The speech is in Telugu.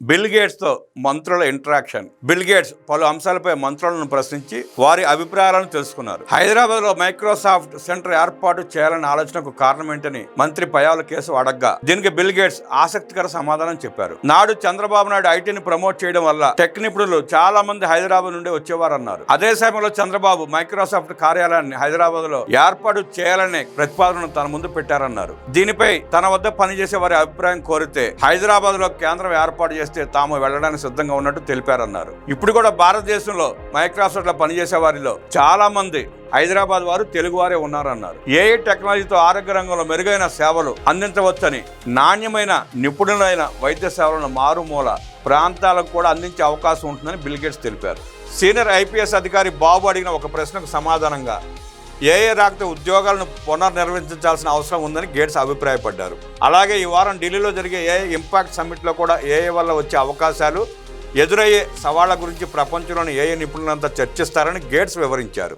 బిల్ గేట్స్తో మంత్రుల ఇంటరాక్షన్. బిల్ గేట్స్ పలు అంశాలపై మంత్రులను ప్రశ్నించి వారి అభిప్రాయాలను తెలుసుకున్నారు. హైదరాబాద్లో మైక్రోసాఫ్ట్ సెంటర్ ఏర్పాటు చేయాలనే ఆలోచనకు కారణం ఏంటని మంత్రి పయ్యావుల కేశవ్ అడగ్గా దీనికి బిల్ గేట్స్ ఆసక్తికర సమాధానం చెప్పారు. నాడు చంద్రబాబు నాయుడు ఐటీని ప్రమోట్ చేయడం వల్ల టెక్ నిపుణులు చాలా మంది హైదరాబాద్ నుండి వచ్చేవారన్నారు. అదే సమయంలో చంద్రబాబు మైక్రోసాఫ్ట్ కార్యాలయాన్ని హైదరాబాద్ లో ఏర్పాటు చేయాలనే ప్రతిపాదనను తన ముందు పెట్టారన్నారు. దీనిపై తన వద్ద పనిచేసే వారి అభిప్రాయం కోరితే హైదరాబాద్ లో కేంద్రం ఏర్పాటు చేస్తే తాము వెళ్లడానికి సిద్ధంగా ఉన్నట్టు తెలిపారన్నారు. ఇప్పుడు కూడా భారతదేశంలో మైక్రోసాఫ్ట్ లో పనిచేసే వారిలో చాలా మంది హైదరాబాద్ వారు తెలుగువారే ఉన్నారన్నారు. ఏఐ టెక్నాలజీతో ఆరోగ్య రంగంలో మెరుగైన సేవలు అందించవచ్చని, నాణ్యమైన నిపుణులైన వైద్య సేవలను మారుమూల ప్రాంతాలకు కూడా అందించే అవకాశం ఉంటుందని బిల్ గేట్స్ తెలిపారు. సీనియర్ ఐపీఎస్ అధికారి బాబు అడిగిన ఒక ప్రశ్నకు సమాధానంగా ఏఐ రాకతో ఉద్యోగాలను పునర్నిర్వచించాల్సిన అవసరం ఉందని గేట్స్ అభిప్రాయపడ్డారు. అలాగే ఈ వారం ఢిల్లీలో జరిగే ఏఐ ఇంపాక్ట్ సమ్మిట్లో కూడా ఏఐ వల్ల వచ్చే అవకాశాలు, ఎదురయ్యే సవాళ్ల గురించి ప్రపంచంలోని ఏఐ నిపుణులంతా చర్చిస్తారని గేట్స్ వివరించారు.